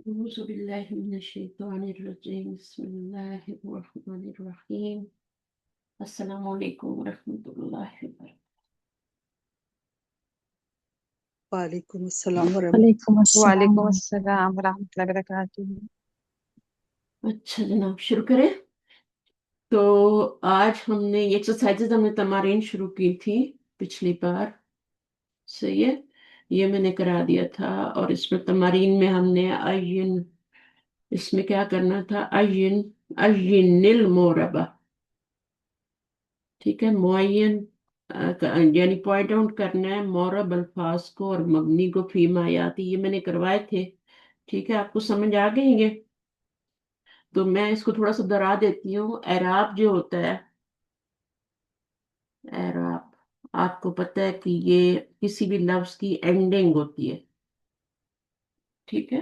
أعوذ بالله من الشيطان الرجيم بسم الله الرحمن الرحيم السلام علیکم ورحمۃ اللہ وبرکاتہ۔ وعلیکم السلام ورحمۃ وعلیکم السلام وعلیکم السلام ورحمۃ اللہ وبرکاتہ۔ اچھا جناب شروع کریں۔ تو آج ہم نے یہ ایکسرسائزز ہم نے تمارین شروع کی تھی پچھلی بار، صحیح ہے، یہ میں نے کرا دیا تھا، اور اس میں تمارین میں ہم نے اس میں کیا کرنا تھا، الموربہ، ٹھیک ہے، معین یعنی پوائنٹ آؤٹ کرنا ہے مورب الفاظ کو اور مبنی کو فی ما یاتی، یہ میں نے کروائے تھے، ٹھیک ہے، آپ کو سمجھ آ گئے ہیں یہ؟ تو میں اس کو تھوڑا سا دہرا دیتی ہوں۔ اعراب جو ہوتا ہے، اعراب آپ کو پتہ ہے کہ یہ کسی بھی لفظ کی اینڈنگ ہوتی ہے، ٹھیک ہے،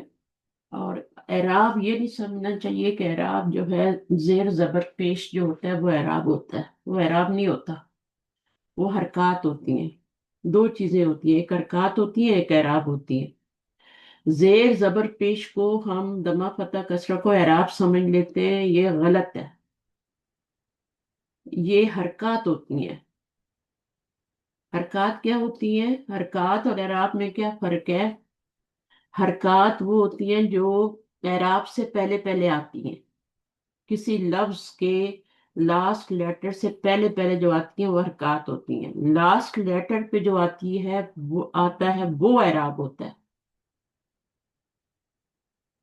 اور اعراب یہ نہیں سمجھنا چاہیے کہ اعراب جو ہے زیر زبر پیش جو ہوتا ہے وہ اعراب ہوتا ہے، وہ اعراب نہیں ہوتا، وہ حرکات ہوتی ہیں، دو چیزیں ہوتی ہیں، ایک حرکات ہوتی ہیں، ایک اعراب ہوتی ہے۔ زیر زبر پیش کو ہم دمہ فتح کسرہ کو اعراب سمجھ لیتے ہیں، یہ غلط ہے، یہ حرکات ہوتی ہیں۔ حرکات کیا ہوتی ہیں؟ حرکات اور اعراب میں کیا فرق ہے؟ حرکات وہ ہوتی ہیں جو اعراب سے پہلے پہلے آتی ہیں، کسی لفظ کے لاسٹ لیٹر سے پہلے پہلے جو آتی ہیں وہ حرکات ہوتی ہیں، لاسٹ لیٹر پہ جو آتی ہے وہ آتا ہے، وہ اعراب ہوتا ہے،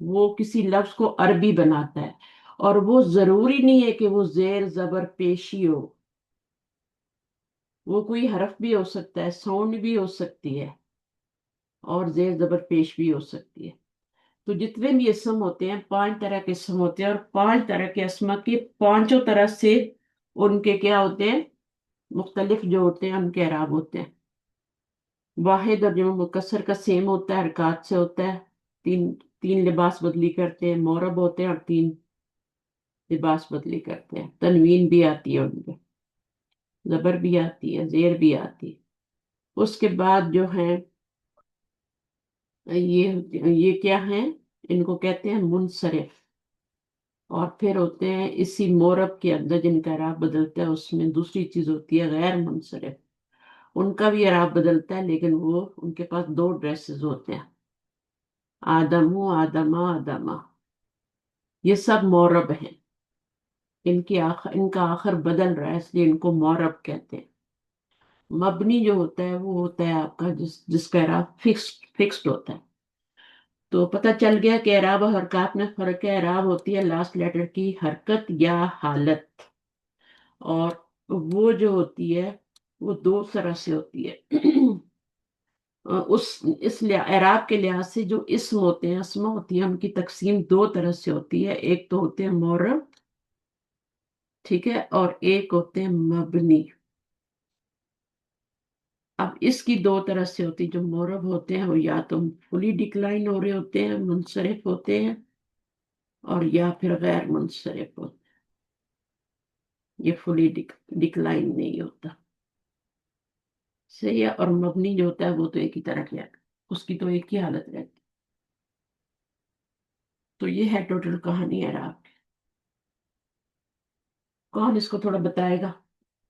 وہ کسی لفظ کو عربی بناتا ہے، اور وہ ضروری نہیں ہے کہ وہ زیر زبر پیشی ہو، وہ کوئی حرف بھی ہو سکتا ہے، ساؤنڈ بھی ہو سکتی ہے، اور زیر زبر پیش بھی ہو سکتی ہے۔ تو جتنے بھی اسم ہوتے ہیں 5 طرح کے اسم ہوتے ہیں، اور 5 طرح کے اسما کے 5 طرح سے ان کے کیا ہوتے ہیں، مختلف جو ہوتے ہیں ان کے اعراب ہوتے ہیں۔ واحد اور جمع مکسر کا سیم ہوتا ہے، حرکات سے ہوتا ہے، تین لباس بدلی کرتے ہیں، مورب ہوتے ہیں، اور 3 لباس بدلی کرتے ہیں، تنوین بھی آتی ہے ان پہ، زبر بھی آتی ہے، زیر بھی آتی ہے۔ اس کے بعد جو ہیں یہ کیا ہیں، ان کو کہتے ہیں منصرف، اور پھر ہوتے ہیں اسی مورب کے اندر جن کا اعراب بدلتا ہے، اس میں دوسری چیز ہوتی ہے غیر منصرف، ان کا بھی اعراب بدلتا ہے، لیکن وہ ان کے پاس 2 ڈریسز ہوتے ہیں، آدمو آدما آدما، یہ سب مورب ہیں، ان کا آخر بدل رہا ہے، اس لیے ان کو مورب کہتے ہیں۔ مبنی جو ہوتا ہے وہ ہوتا ہے آپ کا جس کا اعراب فکسڈ ہوتا ہے۔ تو پتہ چل گیا کہ اعراب اور حرکات میں فرق ہے۔ اعراب ہوتی ہے لاسٹ لیٹر کی حرکت یا حالت، اور وہ جو ہوتی ہے وہ 2 طرح سے ہوتی ہے۔ اعراب کے لحاظ سے جو اسم ہوتے ہیں، اسما ہوتی ہیں، ان کی تقسیم 2 طرح سے ہوتی ہے، ایک تو ہوتے ہیں مورب، ٹھیک ہے، اور ایک ہوتے ہیں مبنی۔ اب اس کی 2 طرح سے ہوتی، جو مورب ہوتے ہیں وہ یا تو فلی ڈکلائن ہو رہے ہوتے ہیں، منصرف ہوتے ہیں، اور یا پھر غیر منصرف ہوتے ہیں، یہ فلی ڈکلائن نہیں ہوتا، صحیح ہے۔ اور مبنی جو ہوتا ہے وہ تو ایک ہی طرح کیا، اس کی تو ایک ہی حالت رہتی۔ تو یہ ہے ٹوٹل کہانی اعراب کی۔ کون اس کو تھوڑا بتائے گا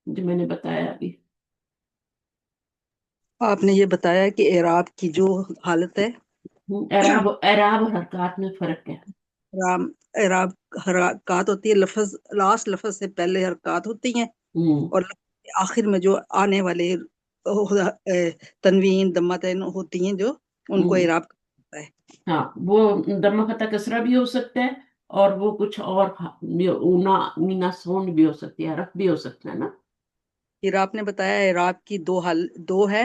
جو میں نے بتایا ابھی؟ آپ نے یہ بتایا کہ اعراب کی جو حالت ہے، اعراب اور حرکات میں فرق ہے۔ اعراب حرکات ہوتی ہے، لاسٹ لفظ سے پہلے حرکات ہوتی ہیں، اور آخر میں جو آنے والے تنوین دمتین ہوتی ہیں جو ان کو اعراب ہوتا ہے۔ ہاں، وہ دمہ فتح کسرہ بھی ہو سکتا ہے، اور وہ کچھ اور اونا مینا سونڈ بھی ہو سکتی ہے، حرف بھی ہو سکتا ہے نا۔ پھر آپ نے بتایا اعراب کی 2 ہے،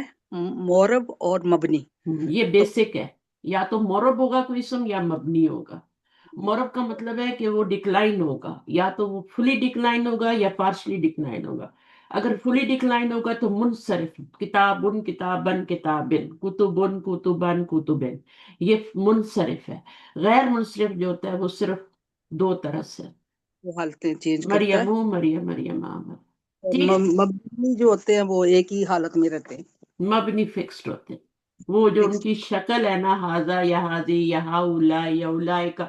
مورب اور مبنی۔ یہ بیسک ہے، یا تو مورب ہوگا کوئی اسم یا مبنی ہوگا۔ مورب کا مطلب ہے کہ وہ ڈکلائن ہوگا، یا تو وہ فلی ڈکلائن ہوگا یا پارشلی ڈکلائن ہوگا۔ اگر فلی ڈکلائن ہوگا تو منصرف، کتابن کتابن کتابن، کتبن کتبن کتبن، یہ منصرف ہے۔ غیر منصرف جو ہوتا ہے وہ صرف 2 طرح سے، وہ حالتیں چینج کرتا ہے، مریم مریم مریم آمد، ٹھیک ہے۔ مبنی جو ہوتے ہیں وہ ایک ہی حالت میں رہتے ہیں۔ مبنی فکسڈ ہوتے ہیں، وہ جو فکس. ان کی شکل ہے نا، ہاذا یا ہاذی یا ہاؤلائی یا اولائے کا،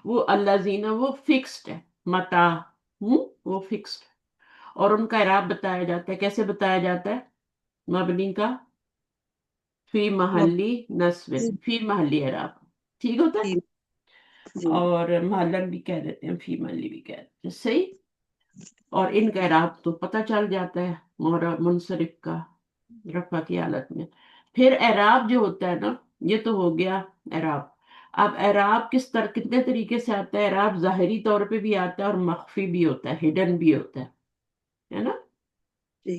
وہ الذین وہ فکسڈ ہے، متا وہ فکسڈ. اور ان کا اعراب بتایا جاتا ہے، کیسے بتایا جاتا ہے؟ مبنی کا فی محلی نصب، فی محلی اعراب ٹھیک ہوتا ہے. جی اور محلن بھی کہہ دیتے ہیں، فی محلی بھی کہہ دیتے ہیں، صحیح. اور ان کا اعراب تو پتہ چل جاتا ہے معرب منصرف کا رفع کی حالت میں. پھر اعراب جو ہوتا ہے نا، یہ تو ہو گیا اعراب. اب اعراب کتنے طریقے سے آتا ہے؟ اعراب ظاہری طور پہ بھی آتا ہے اور مخفی بھی ہوتا ہے، ہڈن بھی ہوتا ہے نا. جی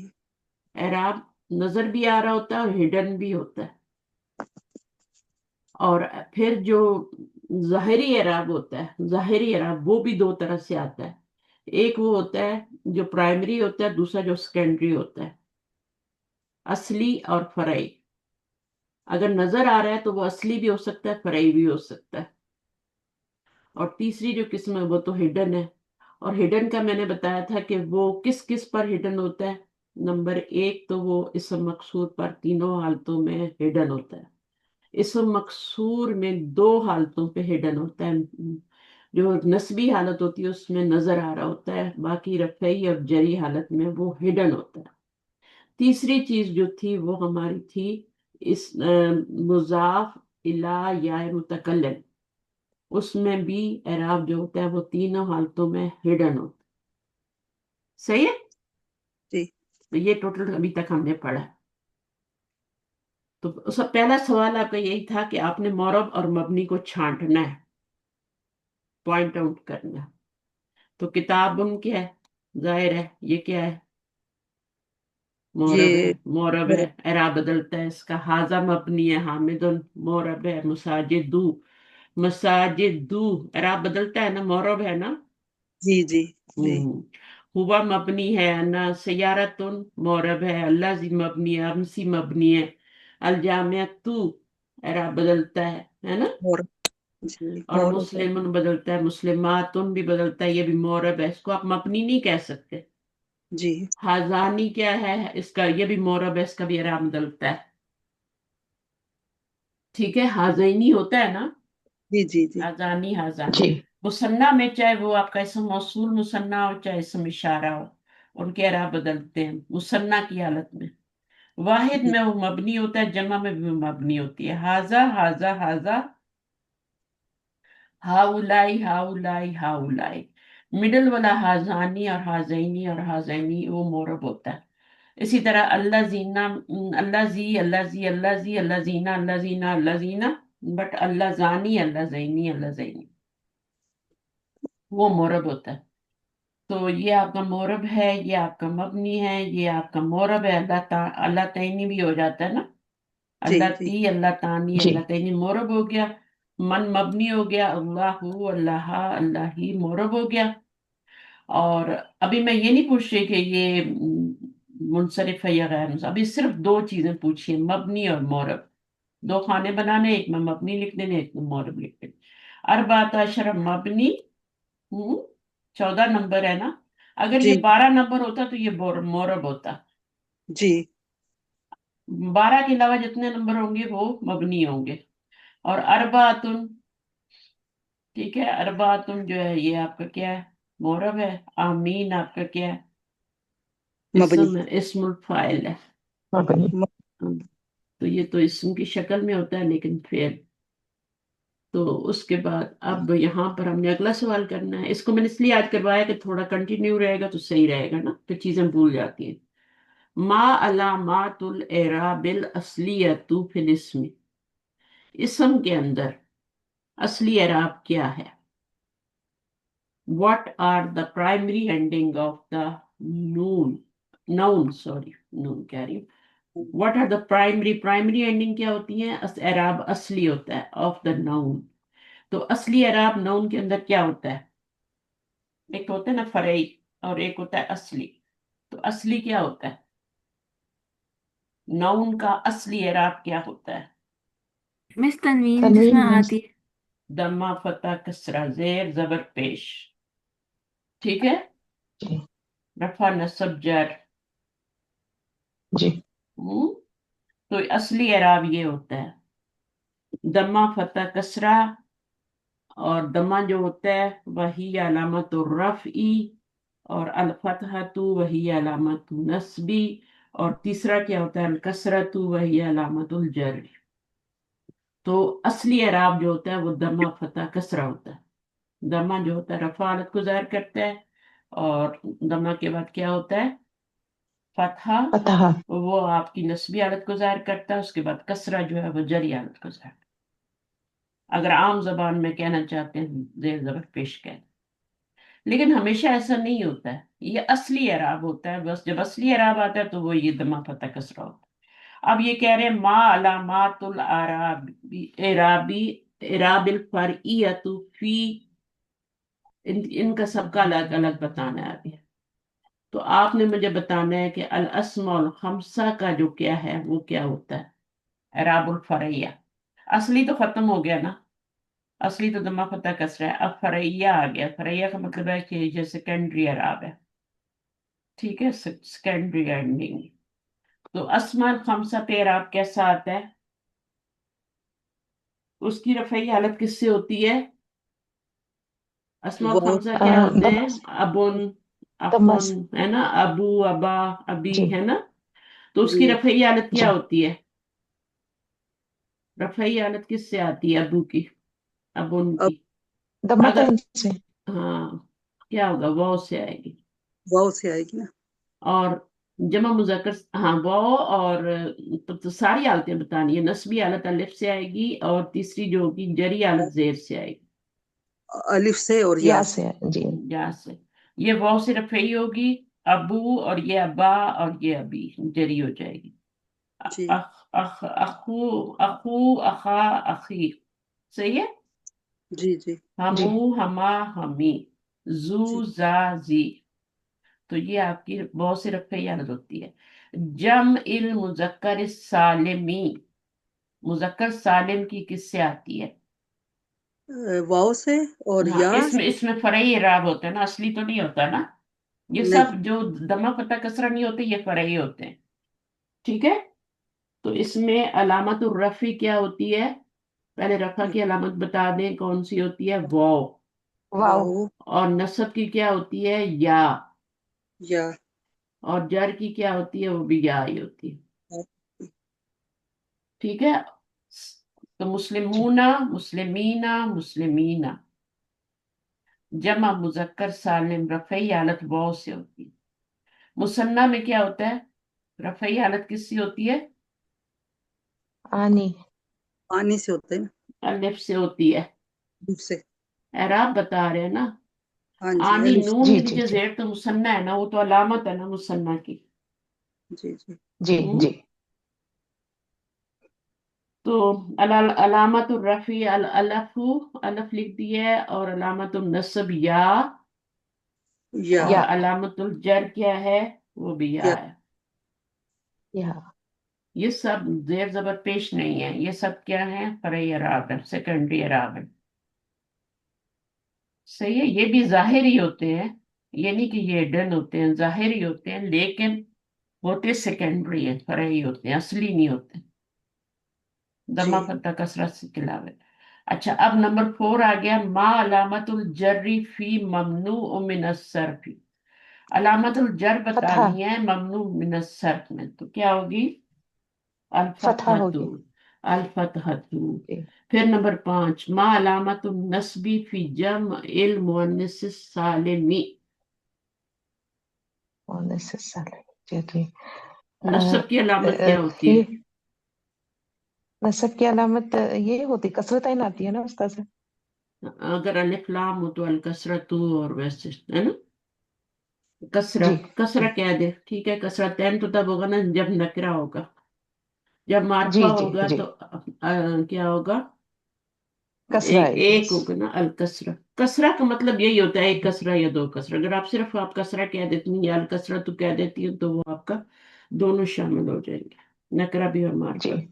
اعراب نظر بھی آ رہا ہوتا ہے اور ہڈن بھی ہوتا ہے. اور پھر جو ظاہری اعراب ہوتا ہے، ظاہری اعراب وہ بھی دو طرح سے آتا ہے. ایک وہ ہوتا ہے جو پرائمری ہوتا ہے، دوسرا جو سیکنڈری ہوتا ہے، اصلی اور فرعی. اگر نظر آ رہا ہے تو وہ اصلی بھی ہو سکتا ہے، فرعی بھی ہو سکتا ہے. اور تیسری جو قسم ہے وہ تو ہڈن ہے. اور ہڈن کا میں نے بتایا تھا کہ وہ کس کس پر ہڈن ہوتا ہے. نمبر ایک تو وہ اسم مقصور پر تینوں حالتوں میں ہڈن ہوتا ہے. اسم مقصور میں دو حالتوں پہ ہڈن ہوتا ہے. جو نسبی حالت ہوتی ہے اس میں نظر آ رہا ہوتا ہے، باقی رفعی اور جری حالت میں وہ ہڈن ہوتا ہے. تیسری چیز جو تھی وہ ہماری تھی اس مضاف الی یا متکلم، اس میں بھی اعراب جو ہوتا ہے وہ تینوں حالتوں میں ہڈن ہوتا ہے. صحیح ہے. جی تو یہ ٹوٹل ابھی تک ہم نے پڑھا. تو سب پہلا سوال آپ کا یہی تھا کہ آپ نے معرب اور مبنی کو چھانٹنا ہے، پوائنٹ آؤٹ کرنا. تو کتاب کیا ہے؟ ظاہر ہے یہ کیا ہے؟ مورب ہے. یہ مورب ہے، مورب. اعراب بدلتا ہے اس کا. حاضہ مبنی ہے، حامد مورب ہے. مساجدو، مساجدو اعراب بدلتا ہے نا، مورب ہے نا. جی جی جی ہوا مبنی ہے، انا سیارتن مورب ہے. اللہ زی مبنی ہے، امسی مبنی ہے. الجامعتو اعراب بدلتا ہے نا. مورب. جی اور مورب ہے. مسلمن بدلتا ہے، مسلماتن بھی بدلتا ہے، یہ بھی مورب ہے. اس کو آپ مبنی نہیں کہہ سکتے. جی حاضانی کیا ہے اس کا؟ یہ بھی مورب ہے، اس کا بھی اعراب بدلتا ہے. ٹھیک ہے. حاضینی ہوتا ہے نا، جی جی جی حاضانی حاضانی. مثنیٰ میں چاہے وہ آپ کا اسم موصول مثنیٰ ہو چاہے اسم اشارہ ہو، ان کے اعراب بدلتے ہیں مثنیٰ کی حالت میں. واحد جی میں وہ مبنی ہوتا ہے، جمع میں بھی وہ مبنی ہوتی ہے. حاضہ حاضہ حاضہ، ہاؤلائی ہاؤلائی ہاؤلائی. مڈل والا حاضانی اور حاضینی اور حاضینی وہ مورب ہوتا ہے. اسی طرح اللہ زینا، اللہ زی اللہ زی اللہ زی اللہ زینا اللہ زینا اللہ زینا، بٹ اللہ زانی اللہ زینی اللہ زینی وہ مورب ہوتا ہے. تو یہ آپ کا مورب ہے، یہ آپ کا مبنی ہے، یہ آپ کا مورب ہے. اللہ تعینی بھی ہو جاتا ہے نا، جی اللہ جی تی اللہ تانی اللہ تعینی مورب ہو گیا. من مبنی ہو گیا، اللہ اللہ اللہ ہی مورب ہو گیا. اور ابھی میں یہ نہیں پوچھ رہی کہ یہ منصرف ہے یا غیر منصرف، ابھی صرف دو چیزیں پوچھی ہیں، مبنی اور مورب. دو خانے بنانے، ایک میں مبنی لکھ دینے، ایک میں مورب لکھ دینے. اربعۃ عشر مبنی 14 نمبر ہے نا. اگر جی یہ 12 نمبر ہوتا تو یہ مورب ہوتا. جی 12 کے علاوہ جتنے نمبر ہوں گے وہ مبنی ہوں گے. اور اربعتن، ٹھیک ہے، اربعتن جو ہے یہ آپ کا کیا ہے؟ مورب ہے. آمین آپ کا کیا ہے؟ مبنی. اسم ہے، اسم الفاعل ہے. م- تو یہ تو اسم کی شکل میں ہوتا ہے لیکن فعل. تو اس کے بعد اب یہاں پر ہم نے اگلا سوال کرنا ہے. اس کو میں نے اس لیے آج کروایا کہ تھوڑا کنٹینیو رہے گا تو صحیح رہے گا نا، پھر چیزیں بھول جاتی ہیں. ما علامات الاعراب الاصلیۃ فی الاسم، اسم کے اندر اصلی اعراب کیا ہے؟ What are the primary ending of the noun sorry noun کہہ رہی ہوں. What are the primary ending کیا ہوتی ہیں؟ اعراب اصلی ہوتا ہے of the noun. تو اصلی اعراب نون کے اندر کیا ہوتا ہے؟ ایک ہوتا ہے نا فرعی اور ایک ہوتا ہے اصلی. تو اصلی کیا ہوتا ہے؟ نون کا اصلی اعراب کیا ہوتا ہے؟ مس تنوین جس میں آتی ہے. دمہ فتح کسرہ زیر زبر پیش. ٹھیک ہے. رفع نصب جر. جی ہوں؟ تو اصلی اعراب یہ ہوتا ہے دمہ فتح کسرہ، اور دمہ جو ہوتا ہے وہی علامت الرفعی، اور الفتحۃ وہی علامت نصبی، اور تیسرا کیا ہوتا ہے الکسرۃ وہی علامت الجر۔ تو اصلی اعراب جو ہوتا ہے وہ دمہ فتح کسرہ ہوتا ہے۔ دمہ جو ہوتا ہے رفع حالت کو ظاہر کرتا ہے، اور دمہ کے بعد کیا ہوتا ہے فتحہ، فتح۔ وہ آپ کی نصبی حالت کو ظاہر کرتا ہے، اس کے بعد کسرہ جو ہے وہ جری حالت کو ظاہر کرتا ہے۔ اگر عام زبان میں کہنا چاہتے ہیں زیر زبر پیش کہہ دیں، لیکن ہمیشہ ایسا نہیں ہوتا ہے، یہ اصلی اعراب ہوتا ہے، بس جب اصلی اعراب آتا ہے تو وہ یہ دمہ فتح کسرہ ہوتا ہے۔ اب یہ کہہ رہے ہیں ما علامات اعرابی اعراب الفرعیت فی، ان کا سب کا الگ الگ بتانا ہے ابھی۔ تو آپ نے مجھے بتانا ہے کہ الاسماء الخمسہ کا جو کیا ہے وہ کیا ہوتا ہے اعراب الفرعیہ۔ اصلی تو ختم ہو گیا نا، اصلی تو دمہ فتح کسرہ ہے، اب فرعیہ آ گیا۔ فرعیہ کا مطلب ہے کہ یہ سیکنڈری اعراب ہے، ٹھیک ہے، سیکنڈری اینڈنگ۔ تو اسماء الخمسہ پہ اعراب کیسا آتا ہے؟ اس کی رفعی حالت کس سے ہوتی ہے؟ اسماء وہ الخمسہ کیا ہوتے ہیں؟ ابن، اخن، دمس۔ ہے نا، ابو، ابا، ابی، جی ہے نا۔ تو اس جی کی رفعی حالت جی کیا ہوتی ہے؟ رفعی حالت کس سے آتی ہے ابو کی، ابن اب کی؟ اگر دمتن سے۔ ہاں کیا ہوگا واو سے آئے گی، واو سے آئے گی نا۔ اور جمع مذکر ہاں واو، اور تو ساری حالتیں بتانی ہے، نسبی حالت الف سے آئے گی، اور تیسری جو ہوگی جری حالت زیر سے آئے گی، الف سے اور یا یا سے۔ سے جی۔ یا سے۔ یہ واو سے رفعی ہوگی، ابو، اور یہ ابا، اور یہ ابی جری ہو جائے گی۔ جی اخو، اخو، اخا، اخی، صحیح ہے۔ جی جی جی ہمو، ہما، ہمی، زو، جی زا، زی۔ تو یہ آپ کی بہت سی رفعی حالت ہوتی ہے۔ جمع المذکر السالمی، مذکر سالم کی کس سے آتی ہے؟ واو سے اور ہاں یا اس میں فرعی اعراب ہوتا ہے نا، اصلی تو نہیں ہوتا نا، یہ نہیں۔ سب جو دمہ فتح کسرہ نہیں ہوتے یہ فرعی ہوتے ہیں، ٹھیک ہے۔ تو اس میں علامت الرفع کیا ہوتی ہے؟ پہلے رفع کی علامت بتا دیں کون سی ہوتی ہے، واو، واو۔ واو اور نصب کی کیا ہوتی ہے یا، یا اور جر کی کیا ہوتی ہے وہ بھی یا ہی ہوتی ہے، ٹھیک ہے۔ تو جی مسلمون، مسلمینا، مسلمینا، جمع مذکر سالم رفعی حالت واو سے ہوتی ہے۔ مثنیٰ میں کیا ہوتا ہے رفعی حالت کس سے ہوتی ہے؟ آنی۔ پانی سے ہوتے ہیں نا، الف سے ہوتی ہے، الف سے۔ اعراب بتا رہے ہیں نا۔ ہاں جی آنی الف نون جی کے جی نیچے جی زیر تو مثنیٰ ہے نا، وہ تو علامت ہے نا مثنیٰ کی۔ جی جی جی ہم؟ جی تو علامت الرفع الف، الف لکھ دی ہے، اور علامت النصب یا، یا اور یا علامت الجر کیا ہے وہ بھی یا یا ہے۔ یا یہ سب زیر زبر پیش نہیں ہے، یہ سب کیا ہے فرعی اعراب ہے، سیکنڈری اعراب ہے، صحیح ہے۔ یہ بھی ظاہری ہوتے ہیں، یہ نہیں کہ یہ ڈن ہوتے ہیں، ظاہری ہوتے ہیں، لیکن ہوتے سیکنڈری ہیں، فرعی ہوتے ہیں، اصلی نہیں ہوتے، جی دمہ فتح کسرت سے علاوہ۔ اچھا اب نمبر 4 آ گیا، ما علامت الجر فی ممنوع من الصرف۔ علامت الجر فتح۔ بتانی ہے ممنوع من الصرف میں، تو کیا ہوگی فتح الفتحۃ، ہوگی الفتحۃ۔ جی۔ پھر نمبر 5 ما علامت النصب فی جمع المؤنث السالم۔ انیس سال جی جی۔ نصب کی علامت کیا ہوتی ہے؟ یہ نصب کی علامت یہ ہوتی کثرتین آتی ہے نا استاد سے۔ اگر الف لام ہو تو الکسرۃ، اور ویسے ہے نا کسرہ، جی کسرہ جی کہہ دے، ٹھیک ہے۔ کسرتین تو تب ہوگا نا جب نکرہ ہوگا، جب معرفہ جی جی ہوگا جی تو کیا ہوگا، کثرہ ایک آئے گی ایک بس۔ ہوگا نا الکسرہ۔ کسرہ کا مطلب یہی ہوتا ہے ایک کسرہ یا دو کسرہ، اگر آپ صرف آپ کسرہ کہہ دیتی ہیں یا الکسرہ تو کہہ دیتی ہیں تو وہ آپ کا دونوں شامل ہو جائیں گے، نکرہ بھی اور معرفہ جی بھی۔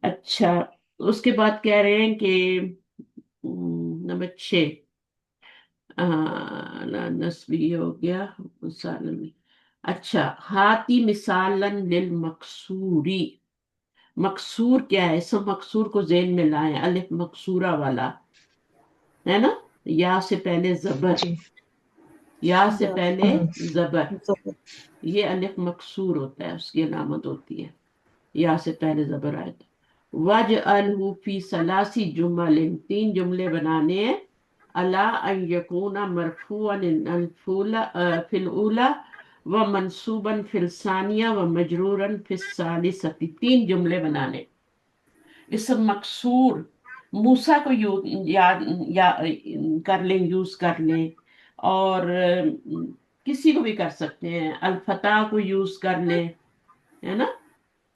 اچھا اس کے بعد کہہ رہے ہیں کہ نمبر 6 نسبی ہو گیا سالمی۔ اچھا ہاتی مثالا للمکسوری، مقصور کیا ہے؟ اسم مقصور کو ذہن میں لائیں، الف مقصورہ والا ہے نا، یا سے پہلے زبر، جی یا سے یا پہلے زبر، زبر، یہ الف مقصور ہوتا ہے، اس کی علامت ہوتی ہے یا سے پہلے زبر آئے تو۔ وَجْعَلْهُ فِي ثَلَاثِ جُمَلٍ، 3 جملے بنانے ہیں، عَلَىٰ أَن يَكُونَ مَرْفُوعًا فِي الْأُولَىٰ وَمَنْصُوبًا فِي الثَّانِيَةِ وَمَجْرُورًا فِي الثَّالِثَةِ، 3 جملے بنانے۔ اسم مقصور موسیٰ کو یا کر لیں، یوز کر لیں، اور کسی کو بھی کر سکتے ہیں، الفتح کو یوز کر لیں، ہے نا،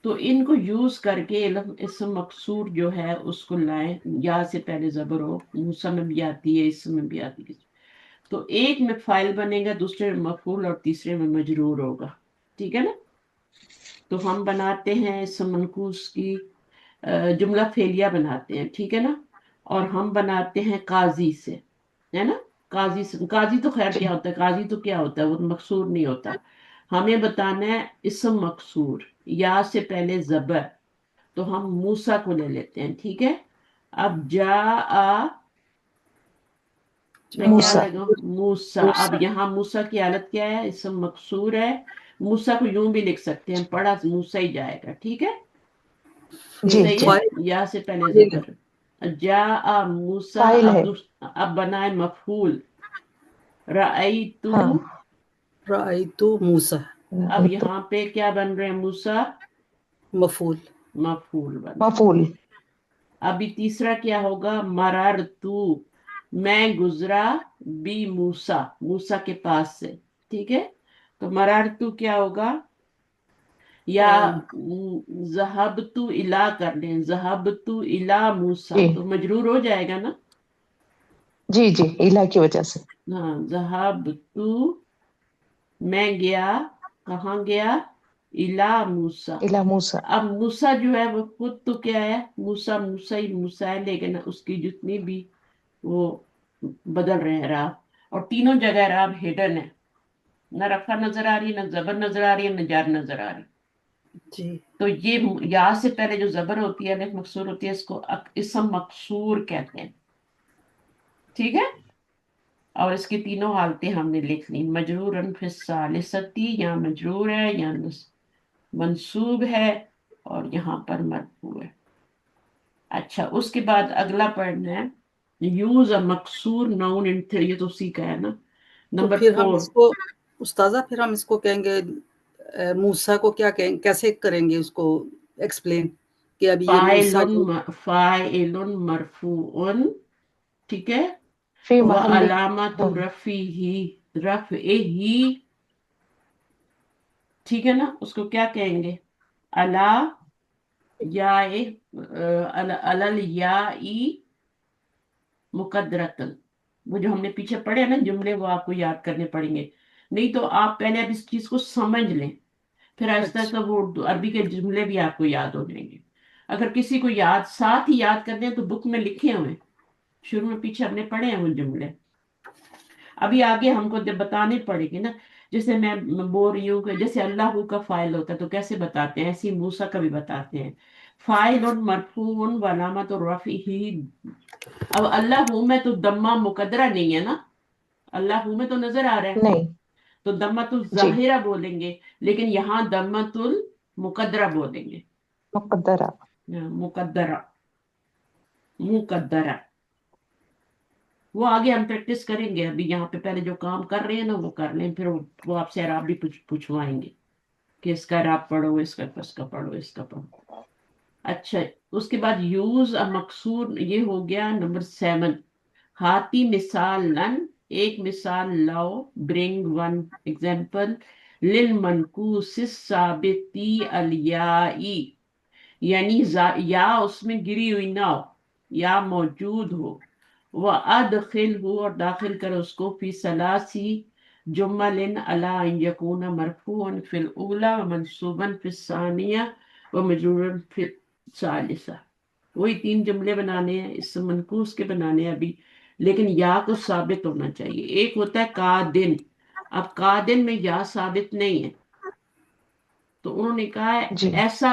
تو ان کو یوز کر کے اسم مقصور جو ہے اس کو لائیں، یا سے پہلے زبر ہو، موسیٰ میں بھی آتی ہے، اسم میں بھی آتی ہے، تو ایک میں فاعل بنے گا، دوسرے میں مفعول اور تیسرے میں مجرور ہوگا، ٹھیک ہے نا۔ تو ہم بناتے ہیں اسم منقوص کی جملہ فعلیہ بناتے ہیں، ٹھیک ہے نا، اور ہم بناتے ہیں قاضی سے، ہے نا، قاضی سے، قاضی تو خیر جی کیا ہوتا ہے، قاضی تو کیا ہوتا ہے، وہ مقصور نہیں ہوتا، ہمیں بتانا ہے اسم مقصور، یا سے پہلے زبر، تو ہم موسیٰ کو لے لیتے ہیں، ٹھیک ہے۔ اب میں کیا موسیٰ لگا موسیٰ، اب یہاں موسیٰ کی حالت کیا ہے؟ اسم مقصور ہے، موسیٰ کو یوں بھی لکھ سکتے ہیں، پڑھا موسیٰ ہی جائے گا، ٹھیک ہے، جی صحیح جی ہے، یا سے پہلے فاعل ہے، زبر، جاء موسیٰ، فاعل ہے، اب بنائے مفعول، رأیتو، ہاں رأیت موسیٰ، اب تو یہاں پہ کیا بن رہے ہیں؟ موسیٰ مفعول، مفعول بن رہے ہیں۔ مفعول، ابھی تیسرا کیا ہوگا؟ مررتو، میں گزرا، بی موسیٰ، موسیٰ کے پاس سے، ٹھیک ہے، تو مررتو کیا ہوگا؟ یا ذہبتو الا کر لیں، ذہبتو الا موسیٰ، جی تو مجرور ہو جائے گا نا، جی جی الہ کی وجہ سے، ہاں، ذہبتو میں گیا، کہاں گیا؟ الا موسیٰ۔ الہ موسیٰ، اب موسیٰ جو ہے وہ خود تو کیا ہے؟ موسیٰ موسیٰ ہی موسیٰ ہے، لیکن اس کی جتنی بھی وہ بدل رہے ہیں راہ، اور تینوں جگہ راہ ہڈن ہے، نہ رفع نظر آ رہی ہے، نہ زبر نظر آ رہی ہے، نہ جار نظر آ رہی ہے۔ جی تو یہ یا سے پہلے جو زبر ہوتی ہے، الف مقصور ہوتی ہے، اس کو اسم مقصور کہتے ہیں، ٹھیک ہے، اور اس کی تینوں حالتیں ہم نے لکھ لی، مجرورن فی الثالثتی، یا مجرور ہے یا منصوب ہے، اور یہاں پر مرفوع ہے۔ اچھا، اس کے بعد اگلا پڑھنا ہے یوز اے مقصور ناؤن ان یہ تو سیکھا ہے نا، تو نمبر پھر ہم 4، اس کو استاذہ، پھر ہم اس کو کہیں گے موسیٰ کو کیا کہیں، کیسے کریں گے اس کو ایکسپلین کہ اب یہ موسیٰ جو فاعل مرفوع، ٹھیک ہے، فی وہ محل علامت رفعہ، ٹھیک ہے نا، اس کو کیا کہیں گے؟ الا یا الل یا مقدرتن، وہ جو ہم نے پیچھے پڑھے نا جملے، وہ آپ کو یاد کرنے پڑیں گے، نہیں تو آپ پہلے اب اس چیز کو سمجھ لیں، پھر آہستہ اچھا، آہستہ وہ عربی کے جملے بھی آپ کو یاد ہو جائیں گے۔ اگر کسی کو ساتھ ہی یاد کرنے ہیں تو بک میں لکھے ہوئے، شروع میں پیچھے ہم نے پڑھے ہیں وہ جملے، ابھی آگے ہم کو بتانے پڑے گی نا، جیسے میں بول رہی ہوں کہ جیسے اللہ کا فاعل ہوتا ہے تو کیسے بتاتے ہیں، ایسی موسیٰ کا بھی بتاتے ہیں، فاعل مرفوع و علامت رفعہ، اب اللہ میں تو دمہ مقدرہ نہیں ہے نا، اللہ میں تو نظر آ رہا ہے، نہیں، تو دمت جی الظاہرہ بولیں گے، لیکن یہاں دمت المقدرہ بولیں گے، مقدرہ، مقدرہ، مقدرہ، وہ آگے ہم پریکٹس کریں گے، ابھی یہاں پہ پہلے جو کام کر رہے ہیں نا وہ کر لیں، پھر وہ آپ سے اعراب بھی پوچھوائیں گے کہ اس کا اعراب پڑھو، اس کا پڑھو، اس کا پڑھو۔ اچھا، اس کے بعد یوز مقصور، یہ ہو گیا نمبر 7، ہاتی مثال لن، ایک مثال لاؤ، برنگ ون ایگزامپل، للمنقوص الثابتی الیائی، یعنی یا اس میں گری ہوئی نہ ہو، یا موجود ہو، وَأَدْخِلْهُ اور داخل کرو اس کو، فی ثلاثی جمل علی ان یکون مرفوعا فی الاولی ومنصوبا فی الثانیہ ومجرورا فی الثالثہ، وہی 3 جملے بنانے ہیں، اس منقوص کے بنانے ہیں ابھی، لیکن یا کو ثابت ہونا چاہیے، ایک ہوتا ہے قادن، اب قادن میں یا ثابت نہیں ہے، تو انہوں نے کہا ہے جی ایسا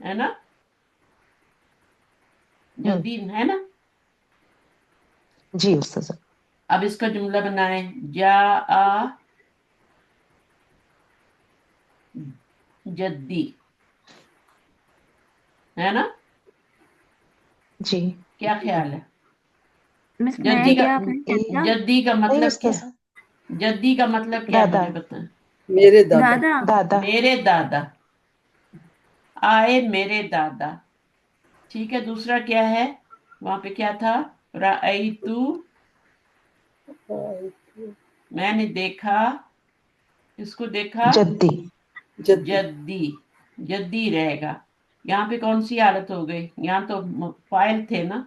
ہے نا, جدین ہے نا. جی استاذہ. اب اس کا جملہ بنائیں, جاء جدی, ہے نا, جی کیا خیال ہے؟ مس میں جدی کا کیا پڑھنا؟ جدی کا نہیں مطلب کیا استاذہ. ہے؟ جدی کا مطلب کیا ہے دادا. مجھے بتائیں. میرے دادا. دادا. دادا. میرے دادا, آئے میرے دادا. ٹھیک ہے, دوسرا کیا ہے وہاں پہ, کیا تھا, رأیتو, میں نے دیکھا, اس کو دیکھا, جدی. جدی. جدی, جدی رہے گا. یہاں پہ کون سی حالت ہو گئی, یہاں تو فائل تھے نا,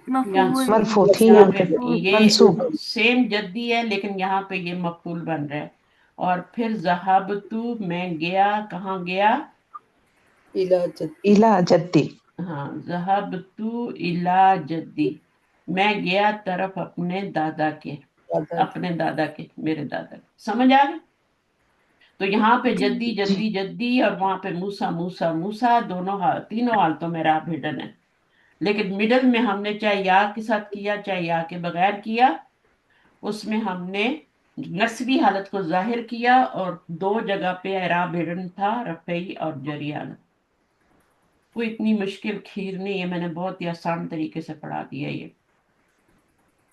مفعول. مرفوع تھی یہاں یہاں پہ پہ. یہ منصوب. سیم جدی ہے, لیکن یہاں پہ یہ مفعول بن رہا ہے. اور پھر ذہبتو, میں گیا, کہاں گیا, الا جدی. الا جدی. ہاں, ذہبتو الا جدی, میں گیا طرف اپنے دادا کے, دادا. اپنے دادا کے, میرے دادا کے. سمجھ آ گئی؟ تو یہاں پہ جی. جدی جی جدی جدی, اور وہاں پہ موسا موسا موسا, دونوں تینوں حالتوں میں راب ہڈن ہے. لیکن مڈل میں ہم نے چاہے یا کے ساتھ کیا چاہے یا کے بغیر کیا, اس میں ہم نے نصبی حالت کو ظاہر کیا, اور دو جگہ پہ اعراب ہڈن تھا, رفعی اور جری حالت. کوئی اتنی مشکل کھیر نہیں ہے, میں نے بہت ہی آسان طریقے سے پڑھا دیا یہ.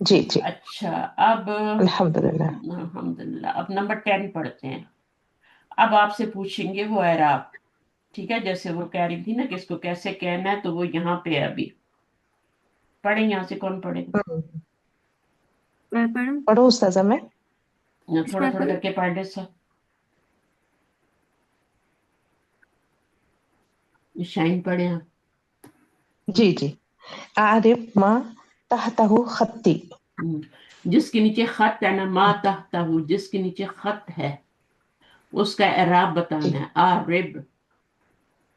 جی جی. اچھا, اب الحمدللہ. الحمدللہ, اب نمبر 10 پڑھتے ہیں. اب آپ سے پوچھیں گے وہ اعراب, ٹھیک ہے, جیسے وہ کہہ رہی تھی نا کہ اس کو کیسے کہنا ہے, تو وہ یہاں پہ ہے. ابھی پڑھیں, یہاں سے کون پڑھے گا؟ میں پڑھوں؟ پڑھو استاذہ میں. تھوڑا میں تھوڑا پڑھوں؟ کر کے پڑھ لے سب. شائن پڑھے آپ. جی جی. عارف ما تحتہ خطی. جس کے نیچے خط ہے نا, ما تحتہ, جس کے نیچے خط ہے, اس کا اعراب جی بتانا ہے. عارب,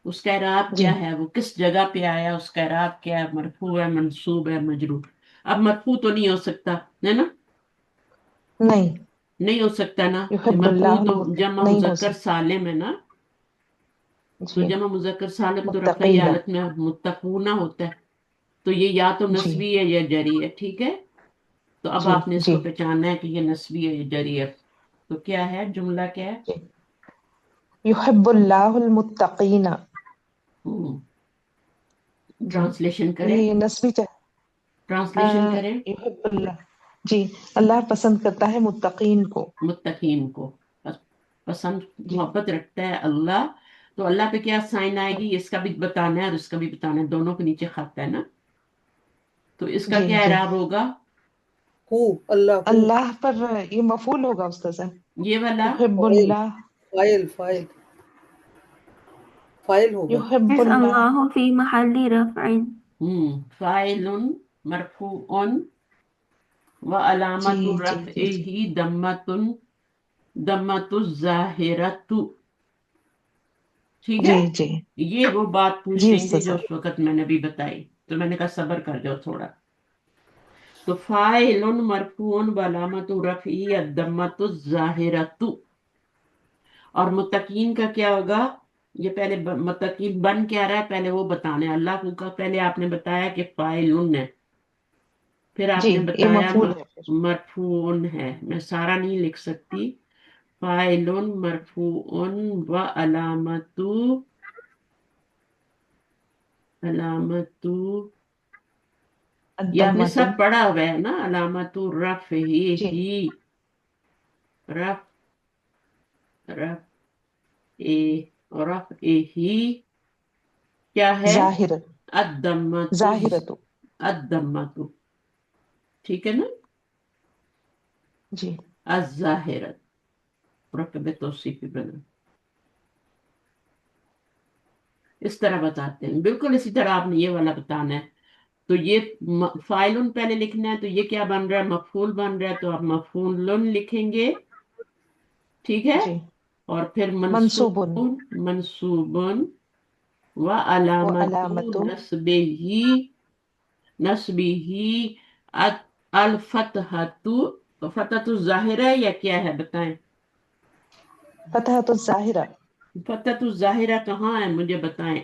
اس کا اعراب جی. کیا ہے, وہ کس جگہ پہ آیا, اس کا اعراب کیا ہے, مرفوع ہے, منصوب ہے, مجرور. اب مرفوع تو نہیں ہو سکتا ہے نا, نہیں. نہیں ہو سکتا نا, یحب مرفوع اللہ تو جمع نہیں ہو مذکر سکتا. سالم ہے نا, تو جی. جمع مذکر سالم تو رفعی متقینا. حالت میں متقونا ہوتا ہے. تو یہ یا تو جی نسبی ہے یا جری ہے. ٹھیک ہے, تو اب جی آپ نے اس جی کو پہچاننا ہے کہ یہ نسبی ہے یا جری ہے. تو کیا ہے جملہ, کیا ہے؟ جی. یحب اللہ المتقین. جی. ٹرانسلیشن کریں, یہ نسبی ٹرانسلیشن کریں. یحب اللہ. جی. اللہ پسند کرتا ہے متقین کو. متقین کو پسند, جی محبت رکھتا ہے اللہ. تو اللہ پہ کیا سائن آئے گی, اس کا بھی بتانا ہے اور اس کا بھی بتانا ہے, دونوں کے نیچے خط ہے نا. تو اس کا جی کیا جی. اعراب ہوگا, ہو, اللہ ہو. اللہ پر یہ مفعول ہوگا استاذہ. یہ والا. یحب فائل. اللہ. فائل. فائل. فائل ہوگا. یحب مس اللہ. اللہ فی محل رفع. فاعل مرفوع جی وعلامت جی جی جی. رفعه ضمۃ الظاہرۃ. ٹھیک ہے, جی جی یہ وہ بات جی پوچھیں گے جو استاذہ. اس وقت میں نے بھی بتائی, تو میں نے کہا صبر کر جاؤ تھوڑا. تو فاعل مرفوع وعلامت رفعه الضمۃ الظاہرۃ. اور متقین کا کیا ہوگا, یہ پہلے متقین بن کیا رہا ہے, پہلے وہ بتانا ہے. اللہ کو کا پہلے آپ نے بتایا کہ فاعل ہے, پھر آپ جی نے یہ بتایا مفعول ہے پھر. مرفوع ہے. میں سارا نہیں لکھ سکتی. فاعل مرفوع وعلامت یہ آپ نے الضمۃ. سب پڑھا ہوا ہے نا, علامت رفعہ جی ہی, رف رف رفعہ ہی کیا ہے, ظاہر. الضمۃ, ظاہرۃ. الضمۃ. ٹھیک ہے نا, جی الظاہرۃ, مرکب توصیفی بنا. اس طرح بتاتے ہیں, بالکل اسی طرح آپ نے یہ والا بتانا ہے. تو یہ فاعل پہلے لکھنا ہے, تو یہ کیا بن رہا ہے, مفعول بن رہا ہے, تو آپ مفعول لکھیں گے. ٹھیک ہے, جی. اور پھر منصوب. منصوب, منصوب وعلامت وعلامت. نصبه الفتحۃ. فتحۃ الظاہرہ یا کیا ہے بتائیں, فتحۃ الظاہرہ. فتحۃ الظاہرہ کہاں ہے مجھے بتائیں.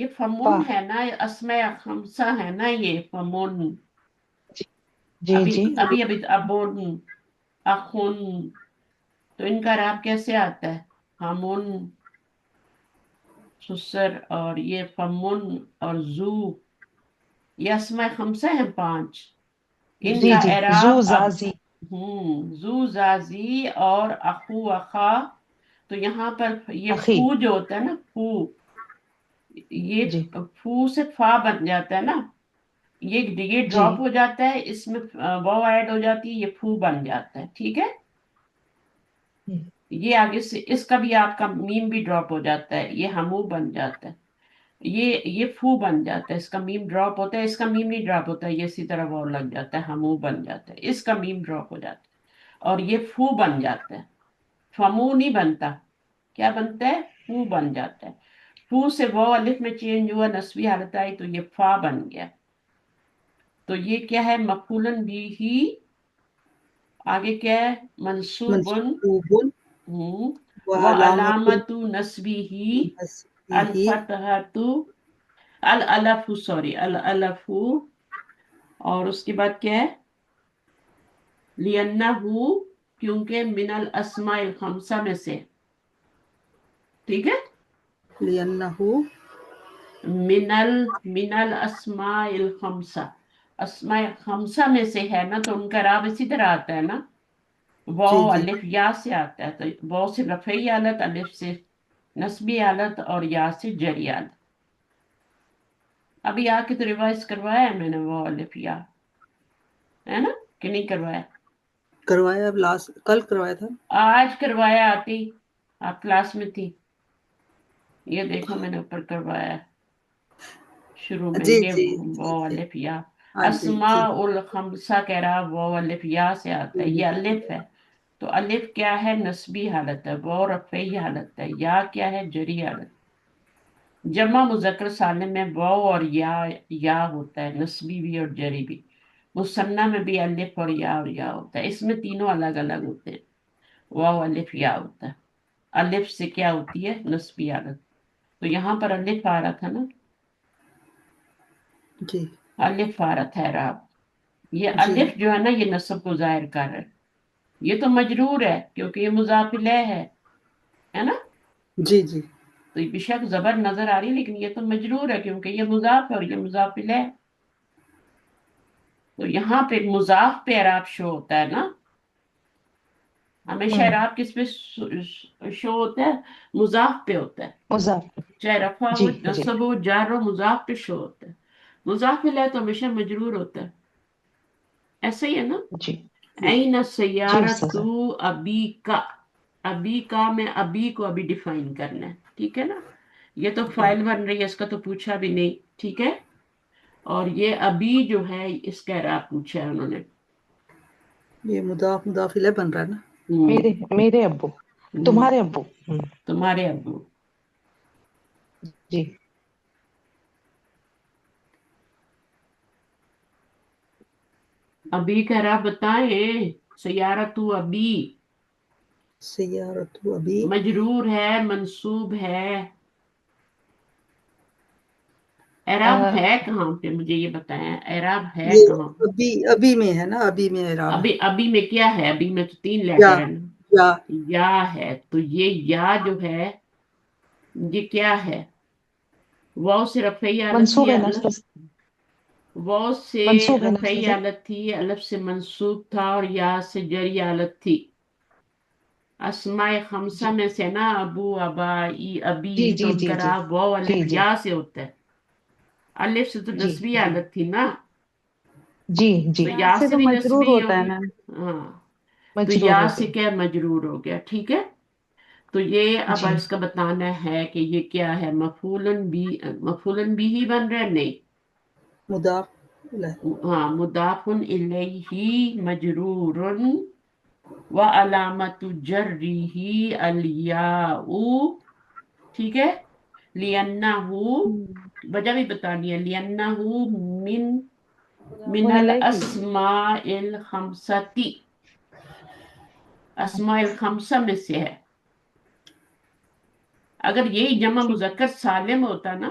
یہ فمن فا ہے نا، اسماء خمسہ ہے نا یہ فمن. جی ابھی جی ابھی ابھی ابن، اخن، تو ان کا اعراب کیسے آتا ہے؟ ہمن، سسر، اور یہ فمن اور زو، یہ اسماء خمسہ ہیں 5. ان جی کا جی زو اعراب اب زازی زو زازی اور اخو اخا. تو یہاں پر یہ اخی فو جو ہوتا ہے نا، فو، یہ جی فو سے فا بن جاتا ہے نا، یہ جی ڈراپ ہو جاتا ہے، اس میں واو ایڈ ہو جاتی ہے، یہ فو بن جاتا ہے. ٹھیک ہے، یہ آگے سے اس کا بھی آپ کا میم بھی ڈراپ ہو جاتا ہے، یہ ہمو بن جاتا ہے. یہ فو بن جاتا ہے، اس کا میم ڈراپ ہوتا ہے، اس کا میم نہیں ڈراپ ہوتا ہے، یہ اسی طرح وہ لگ جاتا ہے، ہمو بن جاتا ہے، اس کا میم ڈراپ ہو جاتا ہے اور یہ فو بن جاتا ہے. فمو نہیں بنتا، کیا بنتا ہے؟ فو بن جاتا ہے. فو سے وہ الف میں چینج ہوا، نسبی حالت آئی تو یہ فا بن گیا. تو یہ کیا ہے؟ مفعولن بھی ہی، آگے کیا ہے؟ منصوبن، منصوب و وعلامت علامت نسبی ہی نصبه الفتحۃ، الالف، سوری الالف، اور اس کے بعد کیا ہے؟ لِأَنَّهُ، کیونکہ من الاسماء الخمسہ میں سے. ٹھیک ہے، لأنه من الاسماء الخمسہ، اسماء خمسہ میں سے ہے نا، تو ان کا اعراب اسی طرح آتا ہے نا، جی واو جی الف یا سے آتا ہے. تو واو سے رفعی حالت، الف سے نسبی حالت، اور یا سے جری حالت. ابھی آ کے تو ریوائز کروایا ہے میں نے، واو الف یا، ہے نا کہ نہیں کروایا؟ کروایا، اب لاسٹ کل کروایا تھا. آج کروایا، آتی آپ کلاس میں تھی، یہ دیکھو میں نے اوپر کروایا شروع میں، جی یہ جی جی واو جی الف یا. ہاں جی جی اسماء الخمسہ کہہ رہا، واو الف یا سے آتا ہے، یہ الف ہے. تو الف کیا ہے؟ نسبی حالت ہے، واو رفعی حالت ہے، یا کیا ہے؟ جری حالت. جمع مذکر سالم میں واو اور یا ہوتا ہے، نسبی بھی اور جری بھی. مثنیٰ میں بھی الف اور یا ہوتا ہے، اس میں تینوں الگ الگ ہوتے ہیں. واو الف یا ہوتا ہے، الف سے کیا ہوتی ہے؟ نسبی حالت. تو یہاں پر الف آ رہا تھا نا، جی الف آ رہا تھا اعراب. یہ جی الف جو ہے نا، یہ نصب کو ظاہر کر رہا ہے. یہ تو مجرور ہے کیونکہ یہ مضاف الیہ ہے نا. جی جی تو بے شک زبر نظر آ رہی، لیکن یہ تو مجرور ہے کیونکہ یہ مضاف ہے اور یہ مضاف الیہ. تو یہاں پہ مضاف پہ اعراب شو ہوتا ہے نا، ہمیشہ اعراب کس پہ شو ہوتا ہے؟ مضاف پہ ہوتا ہے، مضاف چاہے رفع جی ہو، جی نصب ہو، جار ہو، مضاف پہ شو ہوتا ہے. مضاف الیہ تو ہمیشہ مجرور ہوتا ہے، ایسا ہی ہے نا. جی این جی سیارت استاذہ ابی کا، ابی کا میں ابی کو ابھی ڈیفائن کرنا ہے. ٹھیک ہے نا، یہ تو فائل بن رہی ہے، اس کا تو پوچھا بھی نہیں. ٹھیک ہے، اور یہ ابھی جو ہے اس کا اعراب پوچھا ہے انہوں نے. یہ مضاف الیہ بن رہا ہے نا. میرے ابو، ہوں، تمہارے ابو. تمہارے ابو. جی ابھی کا اعراب بتائیں. سیارت ابی سیارت ابی مجرور ہے، منصوب ہے. اعراب ہے کہاں پہ؟ مجھے یہ بتائیں، اعراب ہے یہ کہاں پہ؟ ابھی میں ہے نا، ابھی میں اعراب ہے. ابھی میں کیا ہے؟ ابھی میں تو 3 یا لیٹر ہے نا. یا یا ہے، تو یہ یا جو ہے یہ کیا ہے؟ واو سے رفعی حالت تھی، منصوب ہے نا الف، استاذ، واو سے منصوب ہے نا رفعی استاذہ. حالت تھی، الف سے منصوب تھا، اور یا سے جری حالت تھی. اسماء جی خمسہ میں سے نا، ابو، ابا، ابی، جی تو جی ان جی کا جی اعراب واو جی الف جی یا سے ہوتا ہے. الف سے تو جی نسبی جی حالت تھی نا، جی تو جی یا سے سے تو بھی مجرور نسبی ہوتا ہے ہوگی. میم. ہاں، تو مجرور یا ہو سے گئی. کیا؟ مجرور ہو گیا. ٹھیک ہے، تو یہ اب جی اس کا بتانا ہے کہ یہ کیا ہے؟ مفعولن بھی ہی بن رہا ہے؟ نہیں، مضاف الیہ. ہاں، مضاف الیہ مجرور و علامت جرہ الیاء. ٹھیک ہے، لِأَنَّهُ، وجہ بھی بتانی ہے، لِأَنَّهُ من الاسماء الخمسة، اسماء الخمسہ میں سے ہے. اگر یہی جمع ٹھیک ہے. مذکر سالم ہوتا نا،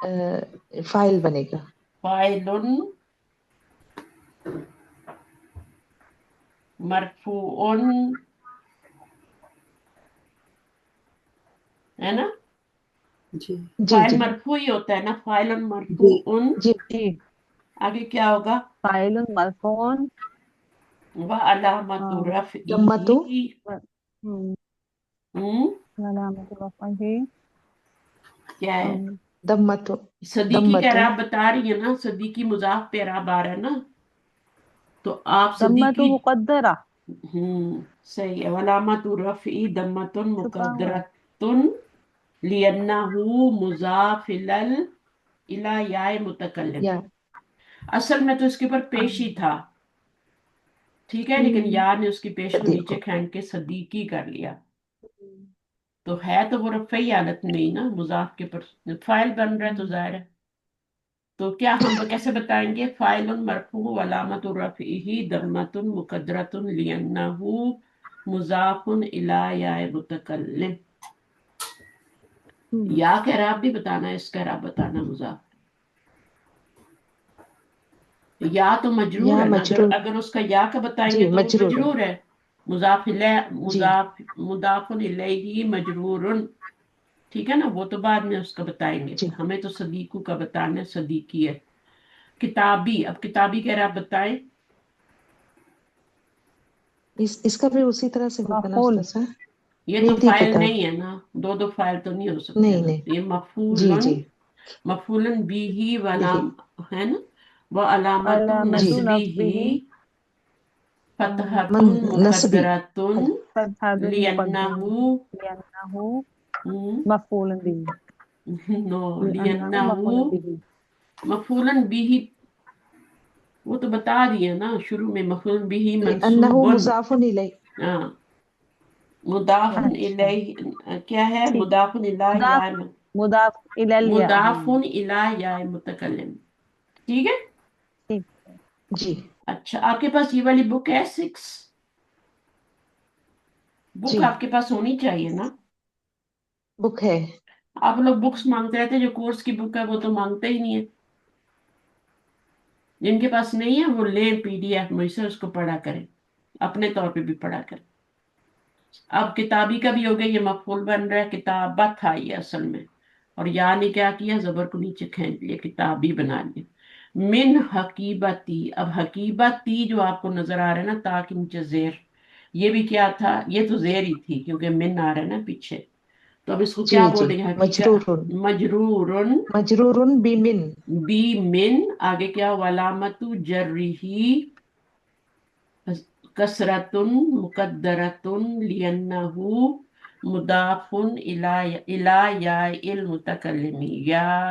فائل بنے گا. فاعل مرفوع ہے نا، جی جی فاعل جی مرفوع ہی ہوتا ہے نا، فاعل جی مرفوع. جی. جی آگے کیا ہوگا؟ فاعل مرفوع وعلامت ضمۃ رفعہ. علامت رفعہ کیا ہے؟ ضمۃ صدیقی کا ضمۃ اعراب بتا رہی ہے نا، صدیقی مضاف پہ اعراب آ رہا ہے نا، تو آپ ضمۃ صدیقی مقدرہ. صحیح ہے. علامت رفعی ضمۃ چھپا ہوا ہے. مقدرۃ لأنہ مضاف الی یا متکلم. یا اصل میں تو اس کے اوپر پیش ہی تھا، ٹھیک ہے، لیکن یا نے اس کی پیش کو صدیق. نیچے کھینچ کے صدیقی کر لیا. تو ہے تو وہ رفعی حالت میں ہی نا، مضاف کے پر فاعل بن رہا ہے تو ظاہر ہے. تو کیا ہم کیسے بتائیں گے؟ فاعل مرفوع علامت رفعہ ضمۃ مقدرۃ لأنہ مضاف الی یا متکلم. یا کا اعراب بھی بتانا ہے، اس کا اعراب بتانا. مضاف یا تو مجرور یا ہے نا، مجرور. اگر اس کا یا کا بتائیں جی گے تو وہ مجرور ہے. مجرور ہے. مضاف جی مضاف الیہ مجرور، ٹھیک ہے نا، وہ تو بعد میں اس کا بتائیں گے. جی. ہمیں تو صدیقو کا بتانا ہے، صدیقی ہے. کتابی، اب کتابی کا اعراب بتائیں. اس کا بھی اسی طرح سے ہوگا نا مفعول. استاذ صاحب؟ یہ تو میری فاعل کتاب. نہیں ہے نا، دو فاعل تو نہیں ہو سکتے نہیں نا. نہیں. یہ جی مفعول، جی مفعول بھی بھی. ہے نا. وہ علامت علامت جی. نصبی نصبہ فتحۃ من نصبی. مقدرۃ فتحۃ لأنہ مقدرۃ لأنہ مفعول به. نو لأنه لأنہ مفعول به. مفعول بھی، وہ تو بتا دیے نا شروع میں، مفعول بھی انه منصوب. مضاف الیہ. ہاں، مضاف اچھا. الیہ کیا ہے؟ ٹھیک. مضاف الیہ یا مضاف مضاف الی الیا. مضاف الیہ یا متکلم. ٹھیک ہے. ٹھیک. جی اچھا، آپ کے پاس یہ والی بک ہے 6 بک جی آپ کے پاس ہونی چاہیے نا. بک ہے. آپ لوگ بکس مانگتے رہتے، جو کورس کی بک ہے وہ تو مانگتے ہی نہیں ہے. جن کے پاس نہیں ہے وہ لیں PDF مجھ سے، اس کو پڑھا کریں، اپنے طور پہ بھی پڑھا کریں. اب کتابی کا بھی ہو گیا، یہ مفعول بن رہا ہے، کتابت تھا یہ اصل میں، اور یا نے کیا کیا، زبر کو نیچے کھینچ لیا، کتابی بنا لیا. من حقیبتی، اب حقیبتی جو آپ کو نظر آ رہا ہے نا تا کے نیچے زیر، یہ بھی کیا تھا؟ یہ تو زیر ہی تھی کیونکہ من آ رہا ہے نا پیچھے. تو اب اس کو جی کیا جی. بولیں گے؟ مجرور. حقیقت مجرور مجرور بمن. بی من. آگے کیا؟ علامت جرہ کسرۃ مقدرۃ لأنہ مضاف الی یا المتکلم، یا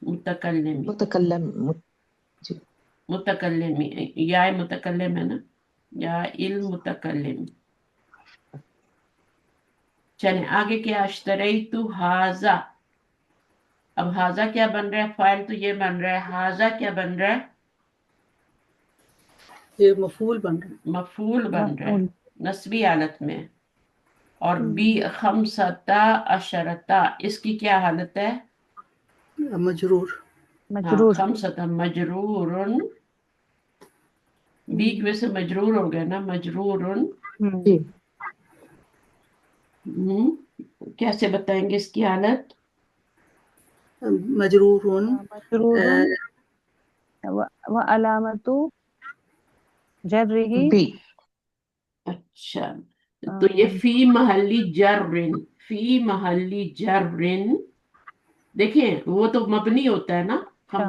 المتکلم، متکلم. جی متکلم، یا متکلم ہے نا، یا المتکلم. چلیں آگے کیا؟ اشتریت ھذا. اب ھذا کیا بن رہا ہے؟ فاعل تو یہ بن رہا ہے. ھذا کیا بن رہا ہے؟ یہ مفعول بن رہا مفعول بن رہا ہے، مفعول. نصبی حالت میں. اور بی خمستا عشرتا، اس کی کیا حالت ہے؟ ہے مجرور. ہاں، مجرور. خمستا مجرور. بی کی وجہ سے مجرور ہو گیا نا، مجرور. جی. کیسے بتائیں گے اس کی حالت؟ مجرور مجرور وعلامت جرہ. بی. اچھا، تو یہ فی محلی جر، فی محلی جر. دیکھیں وہ تو مبنی ہوتا ہے نا.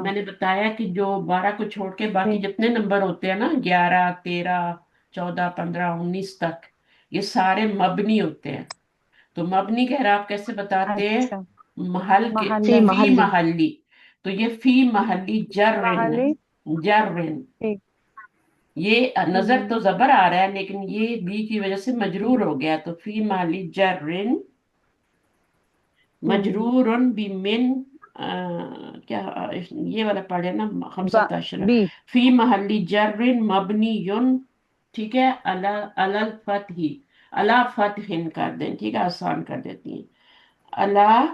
میں نے بتایا کہ جو 12 کو چھوڑ کے باقی جتنے نمبر ہوتے ہیں نا، 11 13 14 15 19 تک، یہ سارے مبنی ہوتے ہیں. تو مبنی کا اعراب کیسے بتاتے ہیں؟ اچھا. محل کے فی محل. فی محلی. محلی. تو یہ فی محلی جر. محلی. جر ٹھیک. یہ نظر تو زبر آ رہا ہے لیکن یہ بی کی وجہ سے مجرور ہو گیا، تو فی محلی جر مجرور بمن. کیا یہ والا پڑھے نا، 15. بی. فی محلی جر مبنی، ٹھیک ہے، الفتح، اللہ فتح کر دیں، ٹھیک ہے، آسان کر دیتی ہیں. اللہ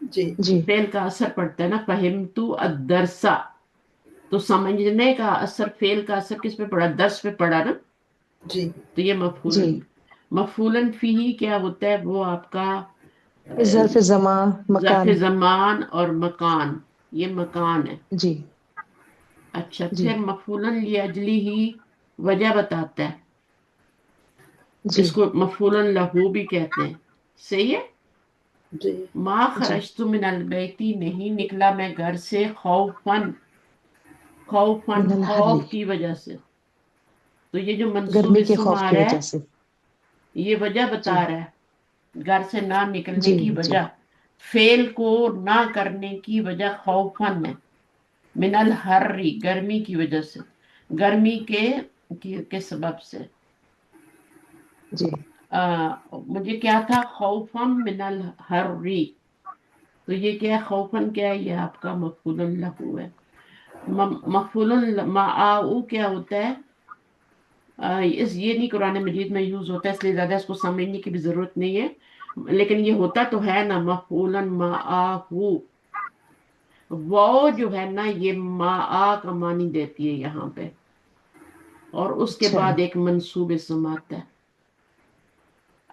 جی جی فعل کا اثر پڑتا ہے نا، فہمتو الدرسا، تو سمجھنے کا اثر، فعل کا اثر کس پہ پڑا؟ درس پہ پڑا نا، جی تو یہ جی مفعولن فیہ کیا ہوتا ہے؟ وہ آپ کا ظرف زمان ظرف مکان. زمان اور مکان، یہ مکان ہے. جی اچھا، جی پھر مفعولن لاجلہ ہی وجہ بتاتا ہے، جی اس کو مفعولن لہو بھی کہتے ہیں. صحیح ہے. جی ما جی خرجت من البیتی، نہیں نکلا میں گھر سے، خوفن خوفن من الحر، خوف کی وجہ سے. تو یہ جو منصوب گرمی کے اسم خوف آ کی رہا ہے، وجہ سے. یہ وجہ جی بتا رہا ہے گھر سے نہ نکلنے جی کی جی وجہ، فعل کو نہ کرنے کی وجہ خوفن ہے، من الحری گرمی کی وجہ سے، گرمی کے سبب سے. جی مجھے کیا تھا؟ خوفم من الحری، تو یہ کیا ہے؟ خوفن کیا ہے؟ یہ آپ کا مفعول لہو ہے. مفعول معاؤ کیا ہوتا ہے؟ یہ نہیں قرآن مجید میں یوز ہوتا ہے، اس لیے زیادہ اس کو سمجھنے کی بھی ضرورت نہیں ہے، لیکن یہ ہوتا تو ہے نا مفعولا معاہو. واو جو ہے نا، یہ معا کا معنی دیتی ہے یہاں پہ، اور اس کے اچھا بعد ایک منصوب اسم آتا ہے.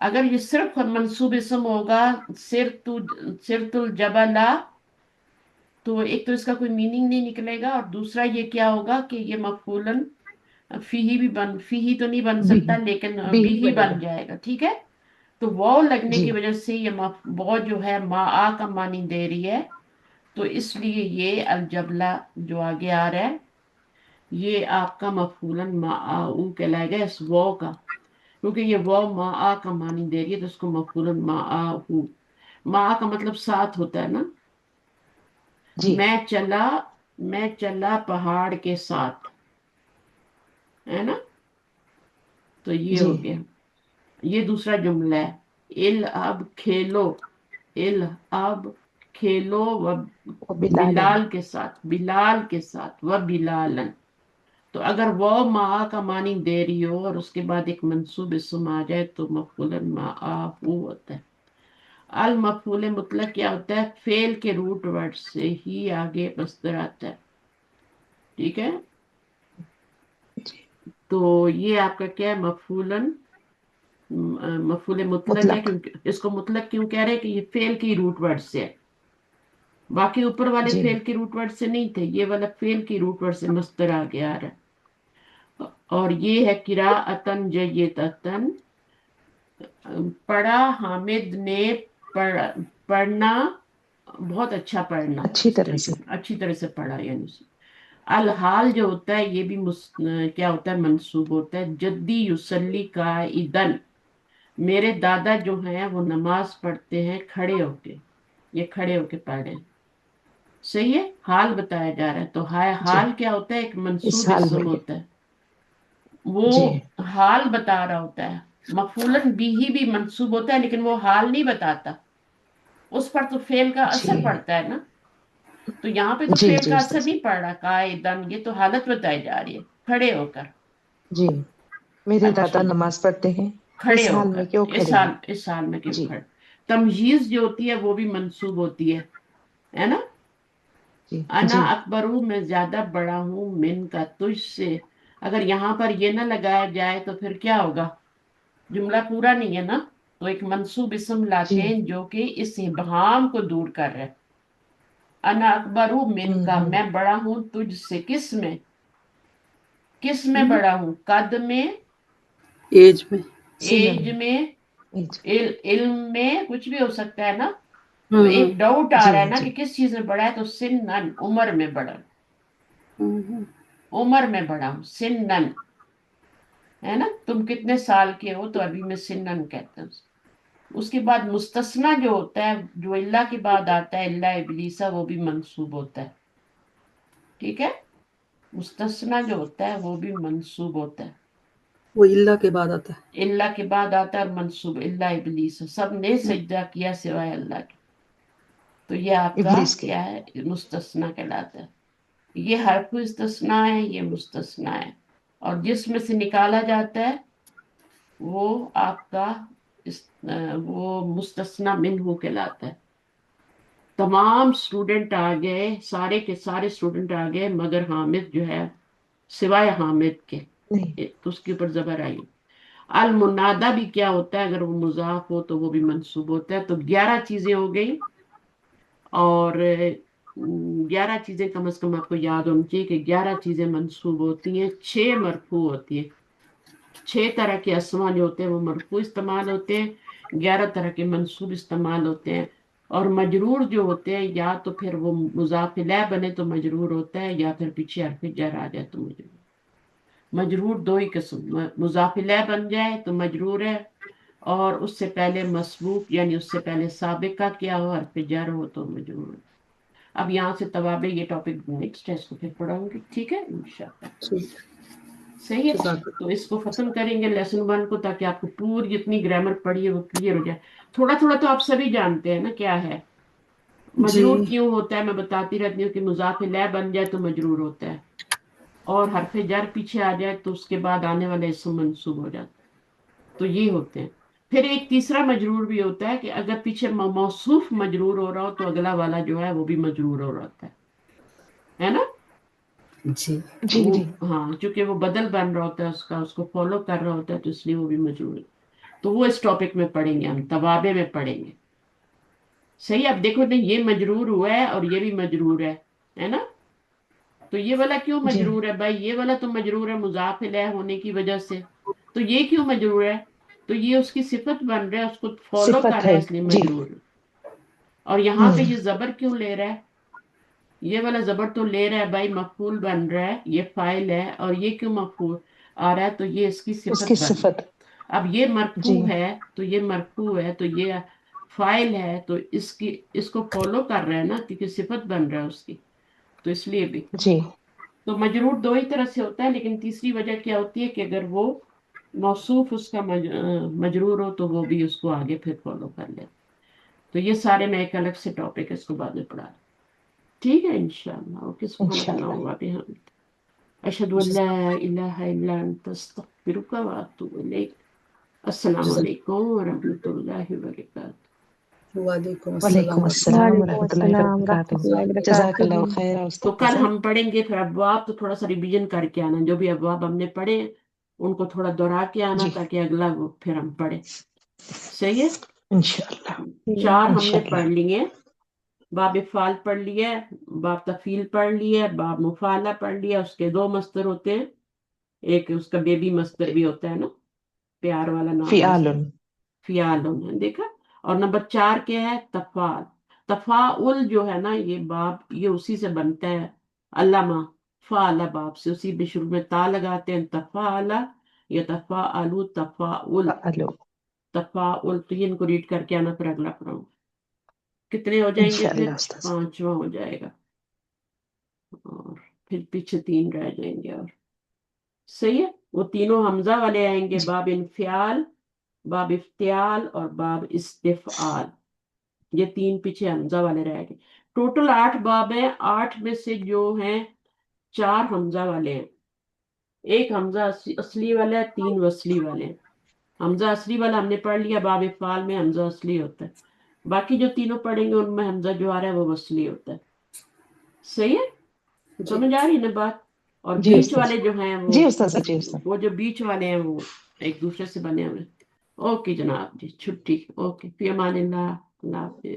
اگر یہ صرف منصوب اسم ہوگا، سرت الجبل، تو ایک تو اس کا کوئی میننگ نہیں نکلے گا، اور دوسرا یہ کیا ہوگا کہ یہ مفعولن فیہی تو نہیں بن بھی سکتا، لیکن بھی بھی بنے بن گا. جائے گا. ٹھیک ہے. تو واو لگنے جی کی وجہ سے یہ واو جو ہے ما کا معنی دے رہی ہے، تو اس لیے یہ الجبلہ جو آگے آ رہا ہے، یہ آپ کا مفعولن معاؤ کہلائے گا اس واو کا، کیونکہ یہ واو ما کا معنی دے رہی ہے، تو اس کو مفعولن معاہو. ما کا مطلب ساتھ ہوتا ہے نا. جی میں چلا پہاڑ کے ساتھ، ہے نا. تو یہ جی ہو گیا. یہ دوسرا جملہ ہے، اب کھیلو، اب کھیلو و وہ بلالن. بلال کے ساتھ، بلال کے ساتھ، و بلالن. تو اگر وہ ما کا معنی دے رہی ہو اور اس کے بعد ایک منصوب اسم آ جائے تو مفعول معاہو ہوتا ہے. المفعول مطلق کیا ہوتا ہے؟ فعل کے روٹ ورڈ سے ہی آگے مصدر آتا ہے. ٹھیک ہے. تو یہ آپ کا کیا ہے؟ مفعول مطلق ہے، مطلق. کیونکہ اس کو مطلق کیوں کہہ رہے ہیں کہ یہ فعل کی روٹ ورڈ سے ہے. باقی اوپر والے جی فعل کی روٹ ورڈ سے نہیں تھے، یہ والا فعل کی روٹ ورڈ سے مصدر آگے آ رہا ہے. اور یہ ہے قراءتن جیدتن، پڑھا حامد نے، پڑھنا بہت اچھا، پڑھنا اچھی اس طرح سے. طریقے اچھی طرح سے پڑھا. یعنی الحال جو ہوتا ہے یہ بھی کیا ہوتا ہے؟ منصوب ہوتا ہے. جدی یصلی قائدن، میرے دادا جو ہیں وہ نماز پڑھتے ہیں کھڑے ہو کے، یہ کھڑے ہو کے پڑھ رہے ہیں. صحیح ہے. حال بتایا جا رہا ہے، تو جی حال کیا ہوتا ہے؟ ایک اس منصوب حال میں. اسم ہوتا ہے، وہ جی حال بتا رہا ہوتا ہے. مفعولن بھی منصوب ہوتا ہے، لیکن وہ حال نہیں بتاتا، اس پر تو فعل کا جی اثر پڑتا ہے نا. تو یہاں پہ تو جی فعل جی کا اثر استاذ. نہیں پڑ رہا. قائدن، یہ تو حالت بتائی جا رہی ہے، کھڑے ہو کر. جی میرے دادا اچھا، نماز پڑھتے ہیں کھڑے اس ہو حال کر، میں کیوں اس کھڑے حال ہیں. اس حال میں کیوں جی کھڑے. تمہیز جو ہوتی ہے وہ بھی منصوب ہوتی ہے نا. جی انا جی اکبرو، میں زیادہ بڑا ہوں، من کا تجھ سے. اگر یہاں پر یہ نہ لگایا جائے تو پھر کیا ہوگا؟ جملہ پورا نہیں ہے نا. تو ایک منصوب اسم لاتے جی. ہیں جو کہ اس ابہام کو دور کر رہے. انا اکبرو من کا، ہوں. میں بڑا ہوں تجھ سے. کس میں بڑا ہوں؟ قد میں، ایج میں. سنن. ایج میں، ایج. علم میں، کچھ بھی ہو سکتا ہے نا. تو ہوں ایک ڈاؤٹ آ جی رہا ہے نا جی کہ کس چیز میں بڑا ہے، تو سنن، عمر میں بڑا. ہوں عمر میں بڑا ہوں، سنن، ہے نا. تم کتنے سال کے ہو؟ تو ابھی میں سنن کہتا ہوں. اس کے بعد مستثنا جو ہوتا ہے، جو اللہ کے بعد آتا ہے، اللہ ابلیسا، وہ بھی منصوب ہوتا ہے. ٹھیک ہے. مستثنا جو ہوتا ہے وہ بھی منصوب ہوتا ہے. وہ اللہ کے بعد آتا ہے. اللہ کے بعد آتا ہے اور منصوب. اللہ ابلیس، سب نے سجدہ کیا سوائے اللہ کے. تو یہ آپ کا ابلیس کے. کیا ہے؟ مستثنا کہلاتا ہے. یہ حرف استثناء ہے، یہ مستثنا ہے. اور جس میں سے نکالا جاتا ہے وہ آپ کا وہ مستثنا منہ کہلاتا ہے. تمام اسٹوڈنٹ آ گئے، سارے کے سارے اسٹوڈنٹ آ گئے مگر حامد جو ہے سوائے حامد کے، نہیں تو اس کے اوپر زبر آئی۔ المنادا بھی کیا ہوتا ہے؟ اگر وہ مضاف ہو تو وہ بھی منصوب ہوتا ہے۔ تو 11 چیزیں ہو گئی، اور 11 چیزیں کم از کم آپ کو یاد ہونی چاہیے کہ 11 چیزیں منصوب ہوتی ہیں، 6 مرفوع ہوتی ہیں۔ 6 طرح کے اسما جو ہوتے ہیں وہ مرفوع استعمال ہوتے ہیں، 11 طرح کے منصوب استعمال ہوتے ہیں، اور مجرور جو ہوتے ہیں یا تو پھر وہ مضاف الیہ بنے تو مجرور ہوتا ہے، یا پھر پیچھے حرف جر آ جائے تو مجرور۔ مجرور دو ہی قسم، مضاف الیہ بن جائے تو مجرور ہے، اور اس سے پہلے مسبوق یعنی اس سے پہلے سابقہ کیا ہو، حرف جر ہو تو مجرور ہے۔ اب یہاں سے توابع یہ ٹاپک نیکسٹ ہے، اس کو پھر پڑھاؤں گی، ٹھیک ہے انشاءاللہ، صحیح ہے۔ تو اس کو ختم کریں گے لیسن 1 کو، تاکہ آپ کو پوری جتنی گرامر پڑھی ہے وہ کلیئر ہو جائے۔ تھوڑا تھوڑا تو آپ سبھی جانتے ہیں نا کیا ہے مجرور کیوں ہوتا ہے، میں بتاتی رہتی ہوں کہ مضاف الیہ بن جائے تو مجرور ہوتا ہے، اور حرف جر پیچھے آ جائے تو اس کے بعد آنے والا اسم منصوب ہو جاتا ہے، تو یہ ہوتے ہیں۔ پھر ایک تیسرا مجرور بھی ہوتا ہے کہ اگر پیچھے موصوف مجرور ہو رہا ہو تو اگلا والا جو ہے وہ بھی مجرور ہو رہا ہوتا ہے نا؟ جی جی جی ہاں، چونکہ وہ بدل بن رہا ہوتا ہے اس کا، اس کو فالو کر رہا ہوتا ہے، تو اس لیے وہ بھی مجرور ہے۔ تو وہ اس ٹاپک میں پڑھیں گے ہم، توابع میں پڑھیں گے، صحیح۔ اب دیکھو نہیں، یہ مجرور ہوا ہے اور یہ بھی مجرور ہے نا؟ تو یہ والا کیوں جی مجرور ہے بھائی؟ یہ والا تو مجرور ہے مضاف الیہ ہونے کی وجہ سے، تو یہ کیوں مجرور ہے؟ تو یہ اس کی صفت بن رہا ہے، اس کو فالو کر صفت رہا ہے، ہے اس لیے جی مجرور ہے۔ اور یہاں پہ یہ زبر کیوں لے رہا ہے؟ یہ والا زبر تو لے رہا ہے بھائی، مفعول بن رہا ہے، یہ فاعل ہے، اور یہ کیوں مفعول آ رہا ہے؟ تو یہ اس کی اس صفت کی بن رہی ہے۔ صفت اب یہ جی مرفوع ہے تو یہ مرفوع ہے تو یہ فاعل ہے، تو اس کو فالو کر رہا ہے نا، کیونکہ صفت بن رہا ہے اس کی، تو اس لیے بھی۔ جی تو مجرور دو ہی طرح سے ہوتا ہے، لیکن تیسری وجہ کیا ہوتی ہے کہ اگر وہ موصوف اس کا مجرور ہو تو وہ بھی اس کو آگے پھر فالو کر لے۔ تو یہ سارے میں ایک الگ سے ٹاپک اس کو بعد میں پڑھا دوں، ٹھیک ہے انشاءاللہ۔ اوکے، سبحانک اللہم انشاءاللہ۔ و بحمدک، اشہد ان لا الہ الا انت، استغفرک و اتوب الیک۔ السلام علیکم ورحمۃ اللہ وبرکاتہ۔ وعلیکم وعلیکم السلام السلام وعلیکم ورحمۃ اللہ السلام وبرکاتہ۔ ورحمۃ اللہ جزاک وبرکاتہ۔ اللہ خیر تو کل استاذہ۔ ہم پڑھیں گے پھر ابواب، تو تھوڑا سا ریویژن کر کے آنا، جو بھی ابواب ہم نے پڑھے ہیں ان کو تھوڑا دوہرا کے آنا، جی تاکہ اگلا وہ پھر ہم پڑھیں، صحیح ہے۔ انشاءاللہ 4 ہم نے انشاءاللہ۔ پڑھ لیے، باب افعال پڑھ لیا، باب تفعیل پڑھ لیا، باب مفعلہ پڑھ لیا، اس کے 2 مصدر ہوتے ہیں، ایک اس کا بیبی مصدر بھی ہوتا ہے نا، پیار والا نام فعال مصدر، فیالن ہے، دیکھا۔ اور نمبر 4 کیا ہے؟ تفعال۔ تفاعل جو ہے نا، یہ باب یہ اسی سے بنتا ہے، علامہ فعل باب سے، اسی بشروع میں تا لگاتے ہیں، تفعل یا تفاعلو، تفاعل فعلو تفاعل۔ تو یہ ان کو ریڈ کر کے آنا، پھر اگلا پڑھاؤں۔ کتنے ہو جائیں گے پھر؟ انشاءاللہ استاذ۔ 5واں ہو جائے گا، اور پھر پیچھے 3 رہ جائیں گے، اور صحیح ہے۔ وہ تینوں حمزہ والے آئیں گے، جی باب انفعال، باب افتعال اور باب استفعال، یہ 3 پیچھے حمزہ والے رہ گئے۔ ٹوٹل 8 باب ہیں، 8 میں سے جو ہیں 4 حمزہ والے ہیں، ایک حمزہ اصلی والا ہے، 3 وصلی والے ہیں۔ حمزہ اصلی والا ہم نے پڑھ لیا، باب افعال میں حمزہ اصلی ہوتا ہے، باقی جو تینوں پڑھیں گے ان میں حمزہ جو آ رہا ہے وہ وصلی ہوتا ہے، صحیح ہے، سمجھ آ رہی ہے نا بات؟ اور جی بیچ استاذ، والے جو ہیں جی استاذہ، جی استاذ۔ وہ جو بیچ والے ہیں وہ ایک دوسرے سے بنے ہوئے۔ اوکے جناب جی، چھٹی، اوکے، فی امان اللہ، اللہ حافظ۔